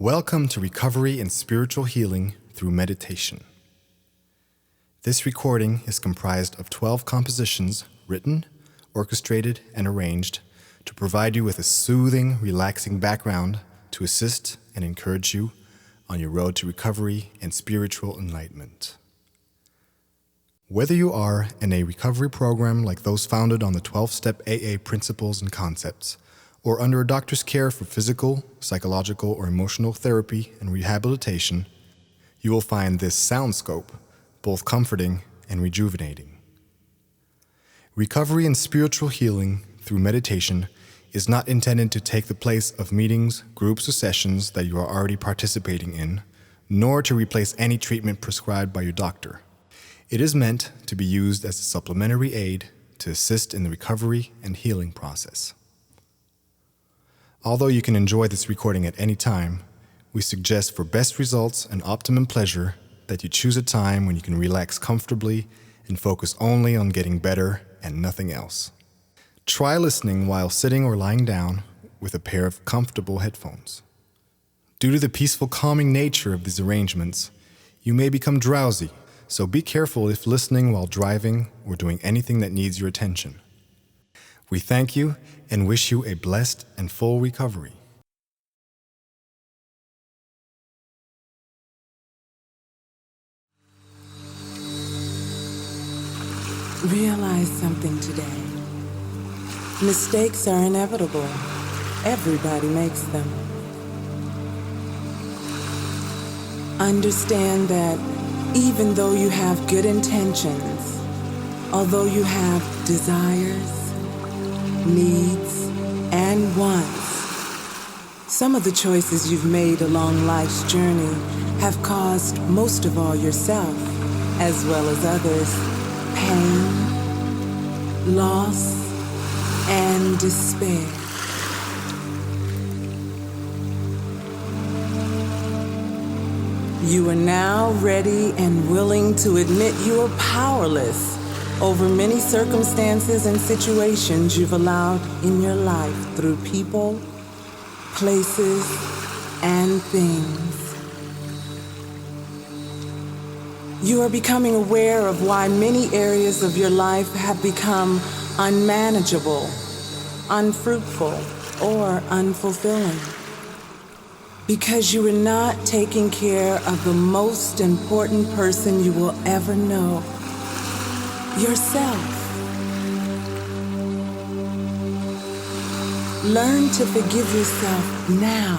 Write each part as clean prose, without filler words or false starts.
Welcome to Recovery and Spiritual Healing through Meditation. This recording is comprised of 12 compositions written, orchestrated, and arranged to provide you with a soothing, relaxing background to assist and encourage you on your road to recovery and spiritual enlightenment. Whether you are in a recovery program like those founded on the 12-step AA principles and concepts, or under a doctor's care for physical, psychological, or emotional therapy and rehabilitation, you will find this soundscope both comforting and rejuvenating. Recovery and spiritual healing through meditation is not intended to take the place of meetings, groups, or sessions that you are already participating in, nor to replace any treatment prescribed by your doctor. It is meant to be used as a supplementary aid to assist in the recovery and healing process. Although you can enjoy this recording at any time, we suggest for best results and optimum pleasure that you choose a time when you can relax comfortably and focus only on getting better and nothing else. Try listening while sitting or lying down with a pair of comfortable headphones. Due to the peaceful, calming nature of these arrangements, you may become drowsy, so be careful if listening while driving or doing anything that needs your attention. We thank you and wish you a blessed and full recovery. Realize something today. Mistakes are inevitable. Everybody makes them. Understand that even though you have good intentions, although you have desires, needs, and wants, some of the choices you've made along life's journey have caused most of all yourself, as well as others, pain, loss, and despair. You are now ready and willing to admit you are powerless over many circumstances and situations you've allowed in your life through people, places, and things. You are becoming aware of why many areas of your life have become unmanageable, unfruitful, or unfulfilling. Because you are not taking care of the most important person you will ever know, yourself. Learn to forgive yourself now.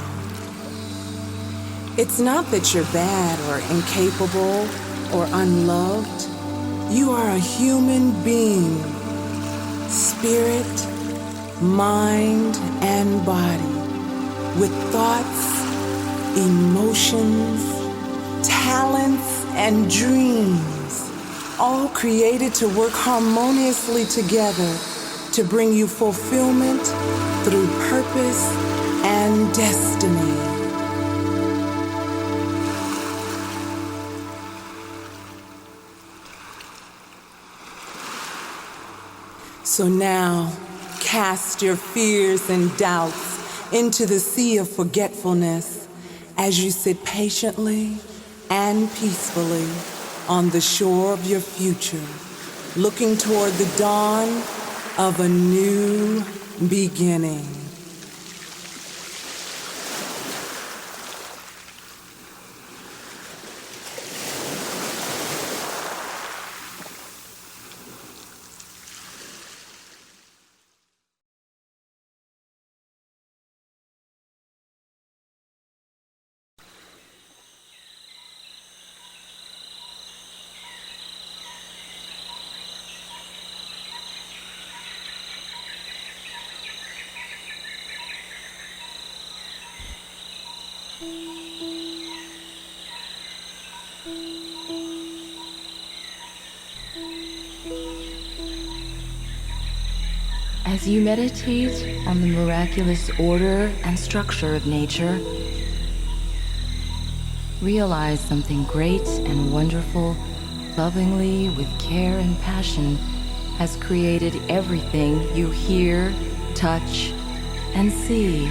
It's not that you're bad or incapable or unloved. You are a human being, spirit, mind, and body, with thoughts, emotions, talents, and dreams, all created to work harmoniously together to bring you fulfillment through purpose and destiny. So now, cast your fears and doubts into the sea of forgetfulness as you sit patiently and peacefully on the shore of your future, looking toward the dawn of a new beginning. As you meditate on the miraculous order and structure of nature, realize something great and wonderful, lovingly, with care and passion, has created everything you hear, touch, and see.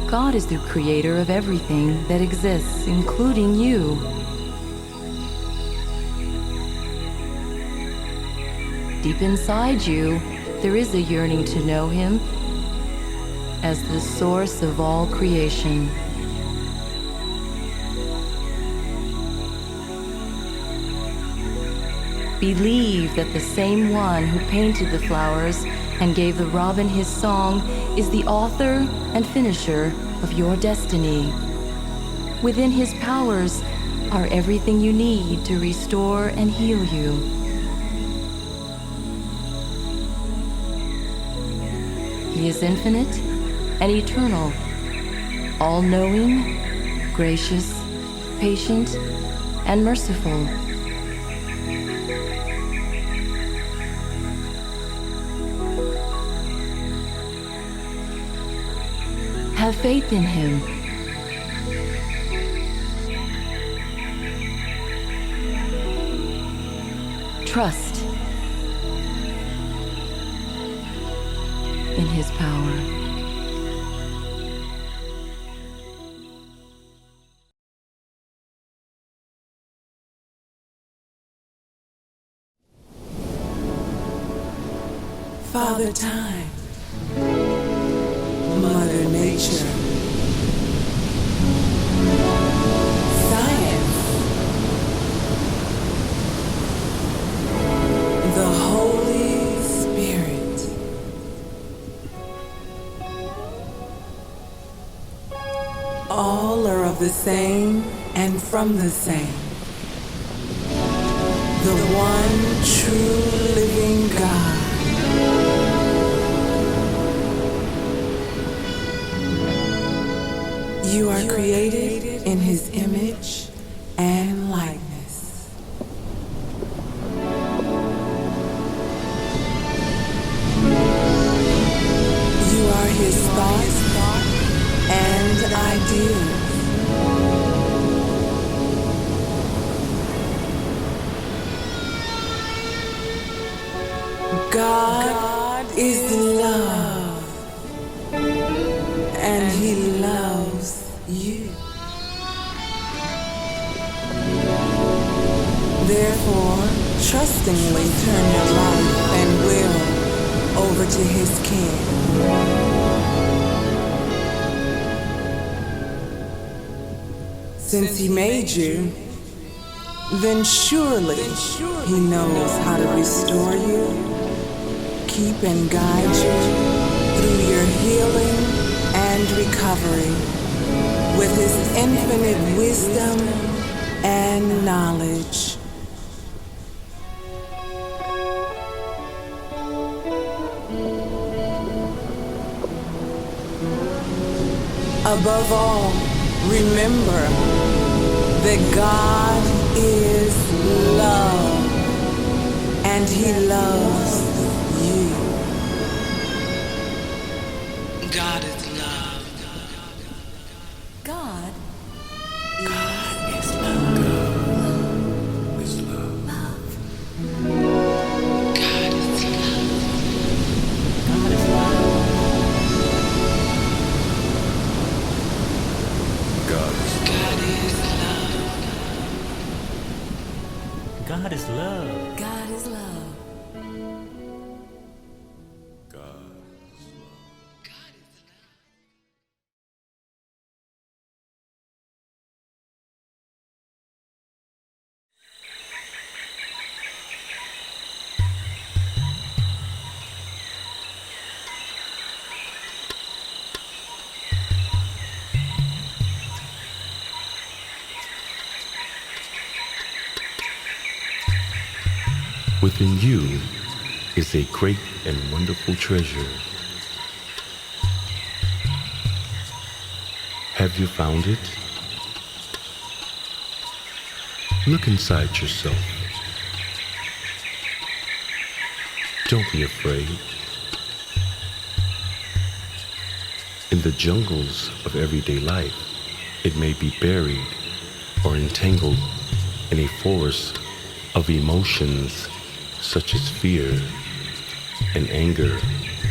God is the creator of everything that exists, including you. Deep inside you, there is a yearning to know Him as the source of all creation. Believe that the same one who painted the flowers and gave the robin his song is the author and finisher of your destiny. Within his powers are everything you need to restore and heal you. He is infinite and eternal, all-knowing, gracious, patient, and merciful. Have faith in Him. Trust in His power. Father Time, Mother Nature, Science, the Holy Spirit, all are of the same and from the same. The one true living God. You are created in His image and likeness. You are His thoughts and ideas. God is love, and He loves you. Therefore, trustingly turn your life and will over to His care. Since He made you, then surely He knows how to restore you, keep and guide you through your healing and recovery with His infinite wisdom and knowledge. Above all, remember that God is love, and He loves you. God is love. God is love. God is love. God is love. God is love. God is love. God is love. Within you is a great and wonderful treasure. Have you found it? Look inside yourself. Don't be afraid. In the jungles of everyday life, it may be buried or entangled in a forest of emotions such as fear and anger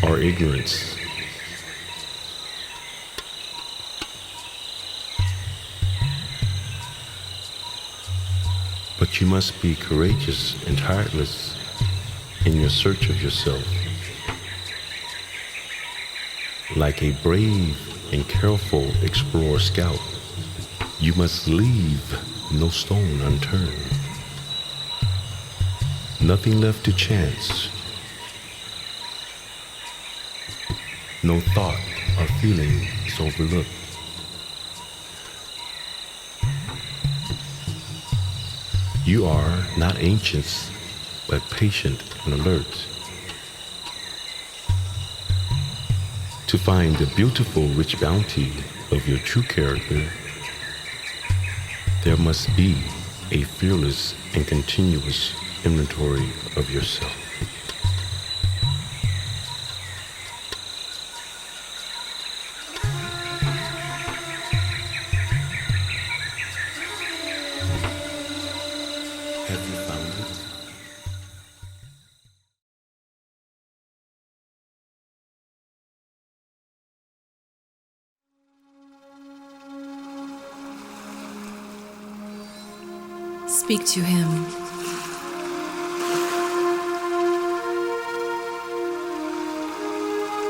or ignorance. But you must be courageous and tireless in your search of yourself. Like a brave and careful explorer scout, you must leave no stone unturned. Nothing left to chance. No thought or feeling is overlooked. You are not anxious, but patient and alert. To find the beautiful, rich bounty of your true character, there must be a fearless and continuous inventory of yourself. Have you found it? Speak to him.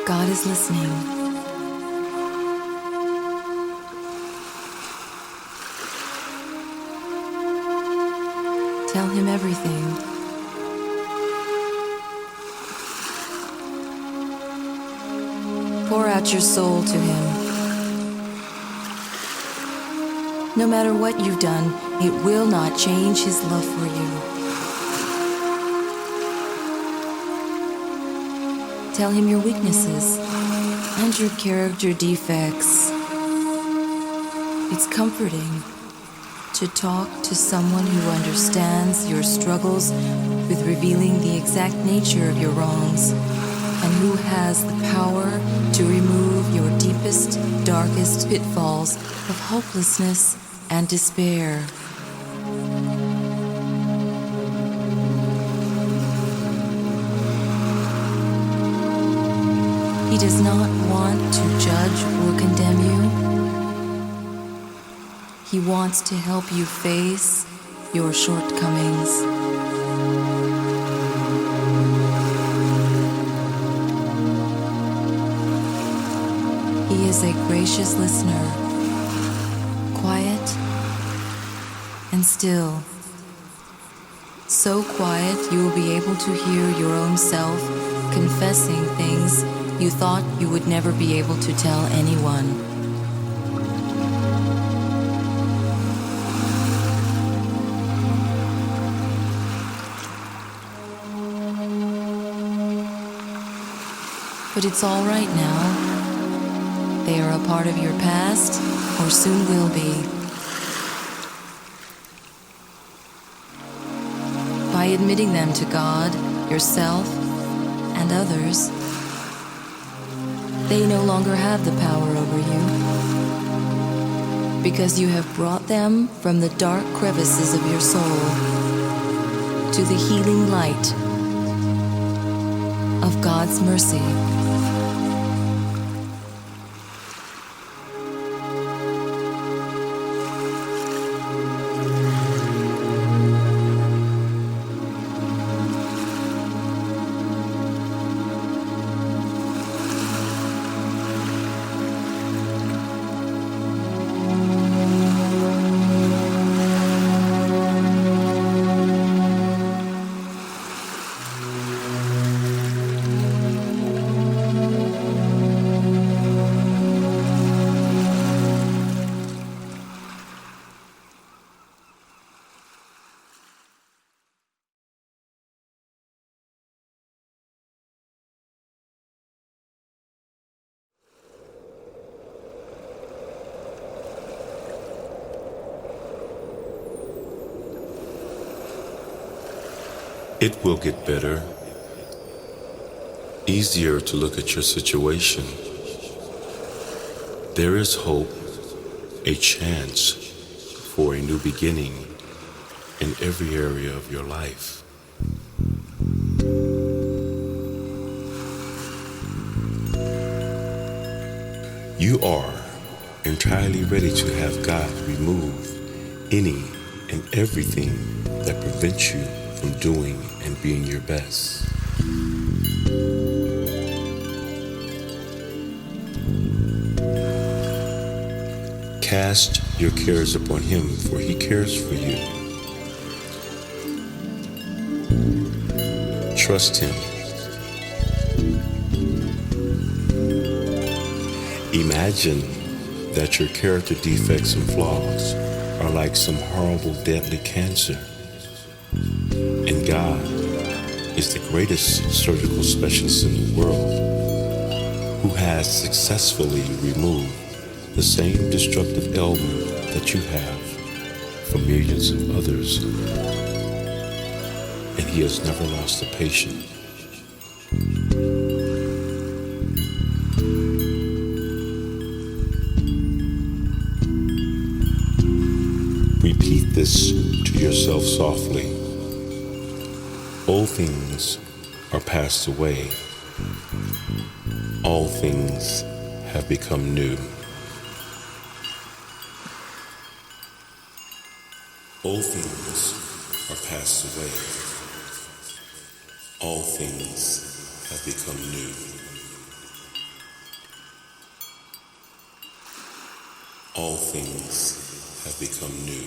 God is listening. Tell him everything. Pour out your soul to him. No matter what you've done, it will not change his love for you. Tell him your weaknesses and your character defects. It's comforting to talk to someone who understands your struggles with revealing the exact nature of your wrongs and who has the power to remove your deepest, darkest pitfalls of hopelessness and despair. He does not want to judge or condemn you. He wants to help you face your shortcomings. He is a gracious listener, quiet and still. So quiet you will be able to hear your own self confessing things you thought you would never be able to tell anyone. But it's all right now. They are a part of your past, or soon will be. By admitting them to God, yourself, and others, they no longer have the power over you, because you have brought them from the dark crevices of your soul to the healing light of God's mercy. It will get better, easier to look at your situation. There is hope, a chance for a new beginning in every area of your life. You are entirely ready to have God remove any and everything that prevents you from doing and being your best. Cast your cares upon him, for he cares for you. Trust him. Imagine that your character defects and flaws are like some horrible, deadly cancer. And God is the greatest surgical specialist in the world who has successfully removed the same destructive ailment that you have from millions of others. And he has never lost a patient. Repeat this to yourself softly. Old things are passed away. All things have become new. Old things are passed away. All things have become new. All things have become new.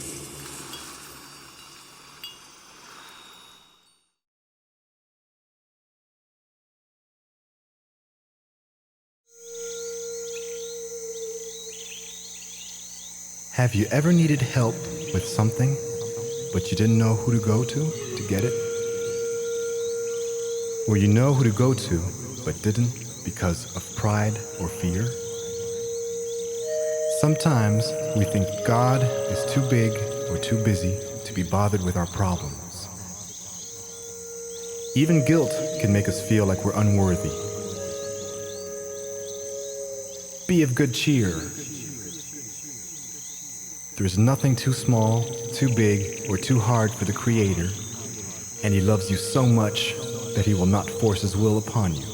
Have you ever needed help with something, but you didn't know who to go to get it? Or you know who to go to, but didn't because of pride or fear? Sometimes we think God is too big or too busy to be bothered with our problems. Even guilt can make us feel like we're unworthy. Be of good cheer. There is nothing too small, too big, or too hard for the Creator, and He loves you so much that He will not force His will upon you.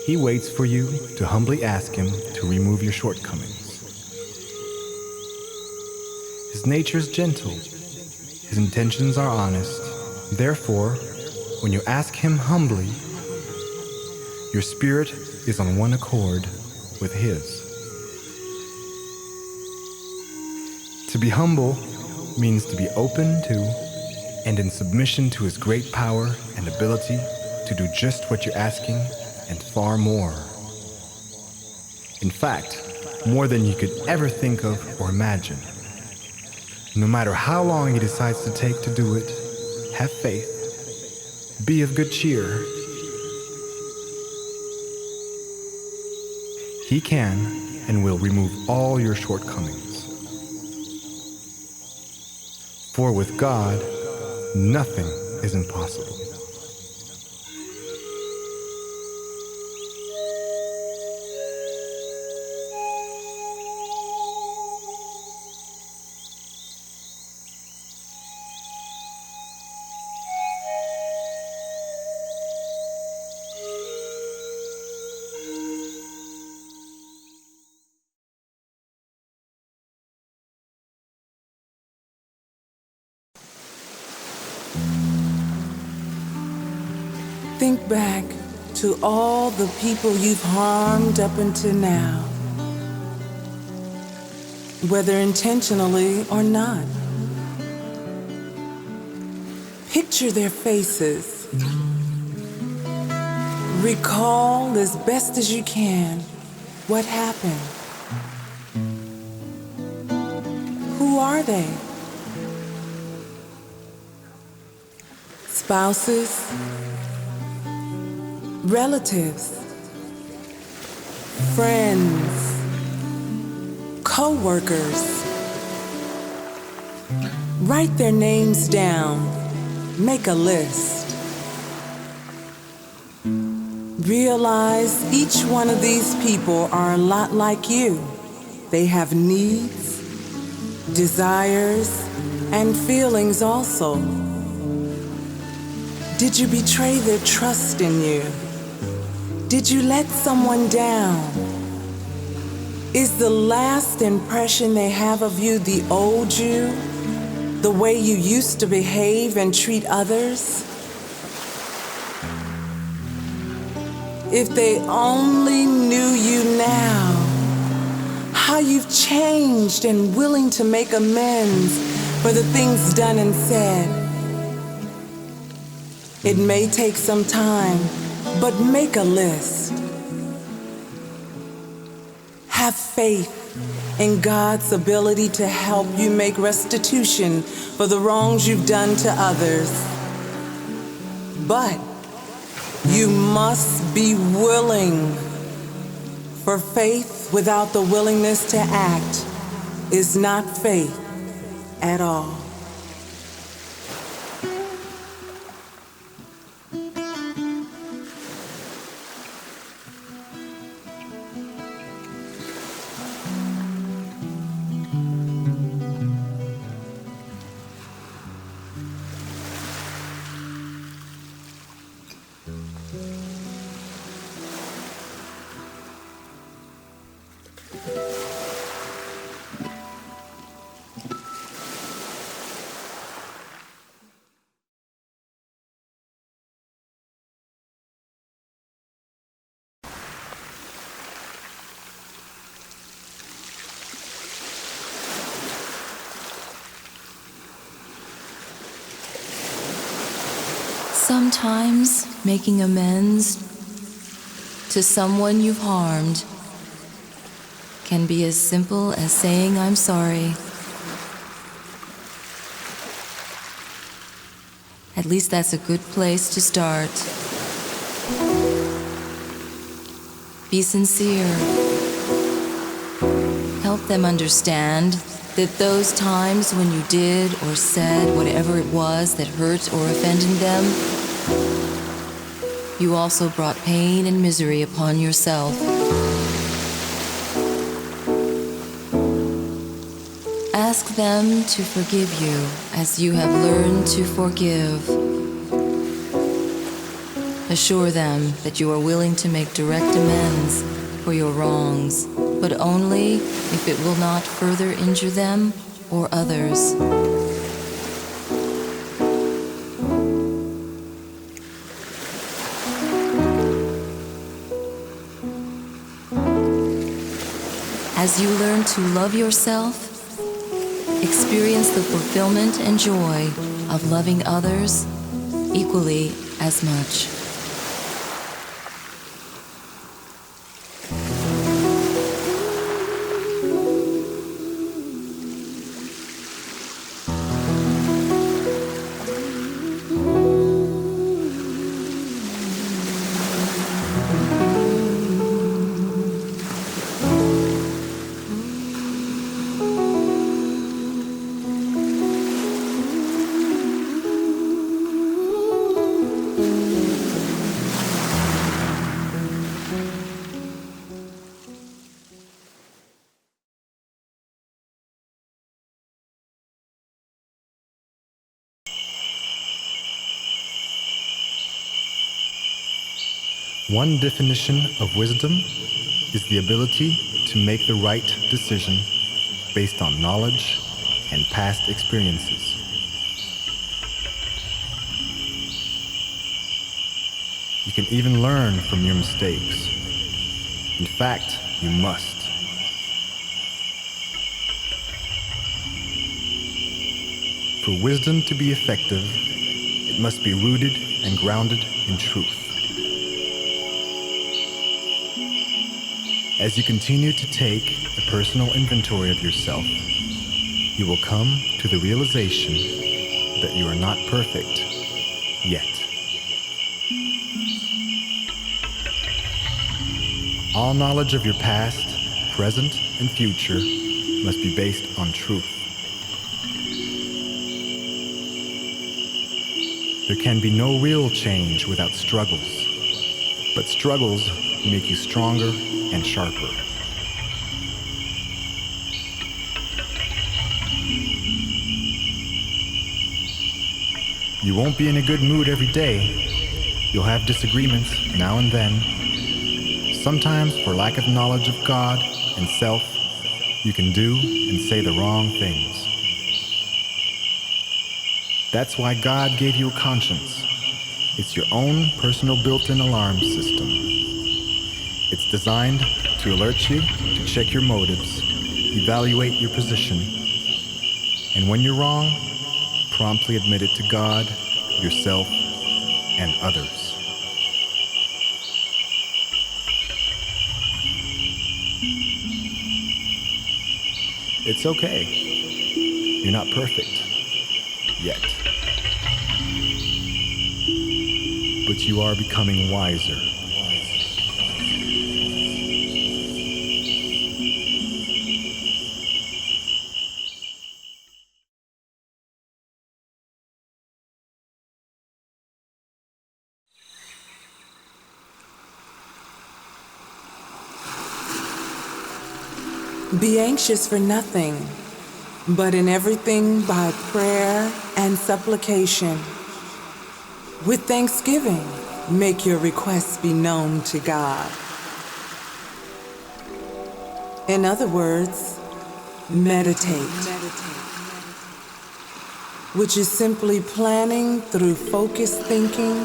He waits for you to humbly ask Him to remove your shortcomings. His nature is gentle. His intentions are honest. Therefore, when you ask Him humbly, your spirit is on one accord with His. To be humble means to be open to and in submission to His great power and ability to do just what you're asking and far more. In fact, more than you could ever think of or imagine. No matter how long He decides to take to do it, have faith. Be of good cheer. He can and will remove all your shortcomings. For with God, nothing is impossible. Think back to all the people you've harmed up until now, whether intentionally or not. Picture their faces. Recall as best as you can what happened. Who are they? Spouses? Relatives, friends, co-workers. Write their names down. Make a list. Realize each one of these people are a lot like you. They have needs, desires, and feelings also. Did you betray their trust in you? Did you let someone down? Is the last impression they have of you the old you the way you used to behave and treat others? If they only knew you now, how you've changed and willing to make amends for the things done and said. It may take some time, but make a list. Have faith in God's ability to help you make restitution for the wrongs you've done to others. But you must be willing, for faith without the willingness to act is not faith at all. Sometimes making amends to someone you've harmed can be as simple as saying I'm sorry. At least that's a good place to start. Be sincere. Help them understand that those times when you did or said whatever it was that hurt or offended them, you also brought pain and misery upon yourself. Ask them to forgive you as you have learned to forgive. Assure them that you are willing to make direct amends for your wrongs, but only if it will not further injure them or others. As you learn to love yourself, experience the fulfillment and joy of loving others equally as much. One definition of wisdom is the ability to make the right decision based on knowledge and past experiences. You can even learn from your mistakes. In fact, you must. For wisdom to be effective, it must be rooted and grounded in truth. As you continue to take a personal inventory of yourself, you will come to the realization that you are not perfect yet. All knowledge of your past, present, and future must be based on truth. There can be no real change without struggles, but struggles make you stronger and sharper. You won't be in a good mood every day. You'll have disagreements now and then. Sometimes, for lack of knowledge of God and self, you can do and say the wrong things. That's why God gave you a conscience. It's your own personal built-in alarm system. It's designed to alert you, to check your motives, evaluate your position, and when you're wrong, promptly admit it to God, yourself, and others. It's okay. You're not perfect. Yet. But you are becoming wiser. Be anxious for nothing, but in everything by prayer and supplication. With thanksgiving, make your requests be known to God. In other words, meditate, which is simply planning through focused thinking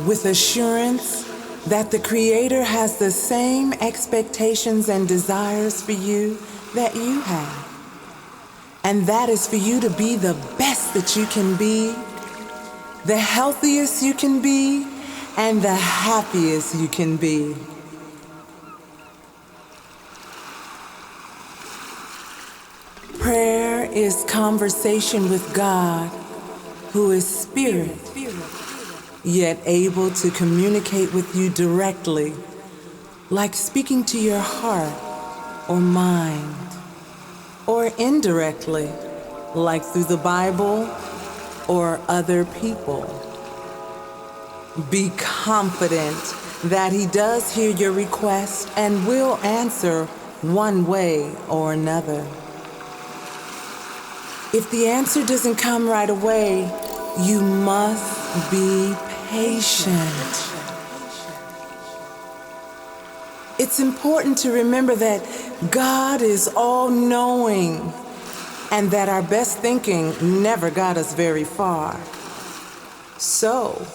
with assurance that the Creator has the same expectations and desires for you that you have. And that is for you to be the best that you can be, the healthiest you can be, and the happiest you can be. Prayer is conversation with God, who is spirit, yet able to communicate with you directly, like speaking to your heart or mind, or indirectly, like through the Bible or other people. Be confident that He does hear your request and will answer one way or another. If the answer doesn't come right away, you must be patient. It's important to remember that God is all-knowing and that our best thinking never got us very far. So,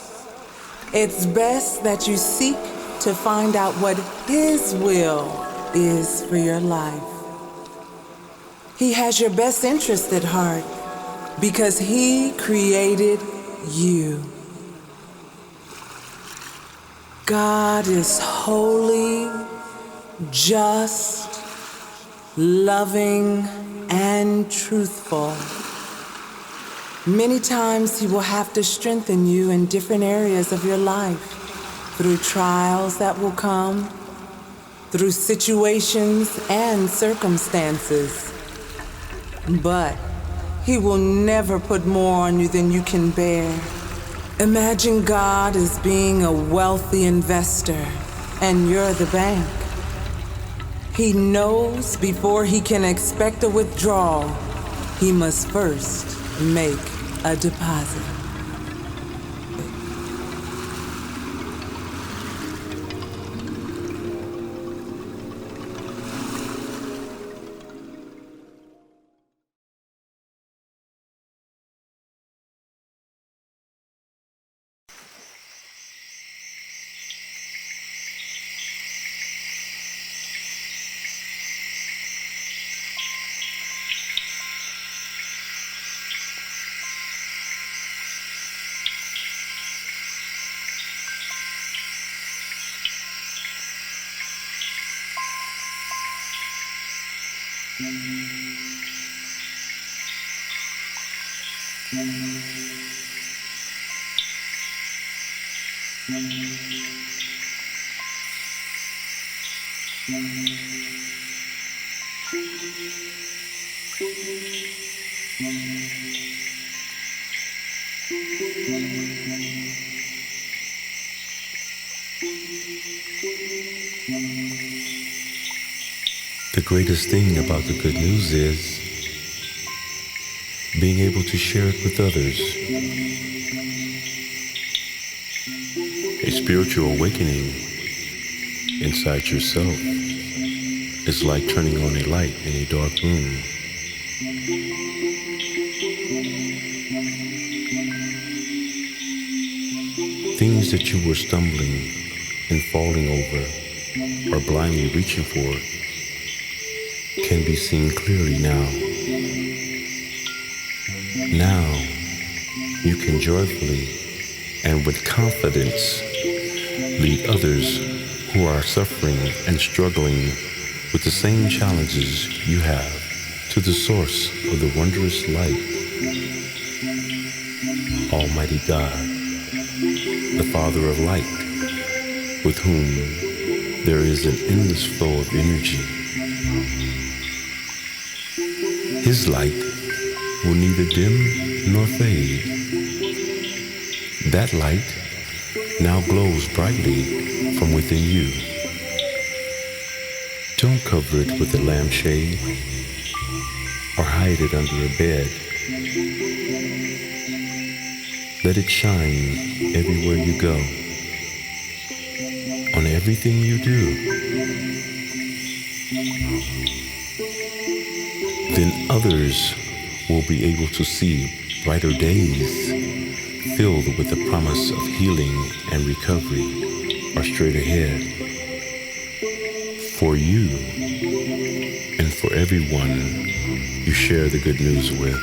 it's best that you seek to find out what His will is for your life. He has your best interest at heart because He created you. God is holy, just, loving, and truthful. Many times He will have to strengthen you in different areas of your life through trials that will come, through situations and circumstances. But He will never put more on you than you can bear. Imagine God as being a wealthy investor and you're the bank. He knows before He can expect a withdrawal, He must first make a deposit. The greatest thing about the good news is being able to share it with others. A spiritual awakening inside yourself is like turning on a light in a dark room. things that you were stumbling and falling over or blindly reaching for can be seen clearly now. Now, you can joyfully and with confidence lead others who are suffering and struggling with the same challenges you have to the source of the wondrous light. Almighty God, the Father of light, with whom there is an endless flow of energy. His light will neither dim nor fade. That light now glows brightly from within you. Don't cover it with a lampshade or hide it under a bed. Let it shine everywhere you go, on everything you do. Then others will be able to see brighter days filled with the promise of healing and recovery are straight ahead for you and for everyone you share the good news with.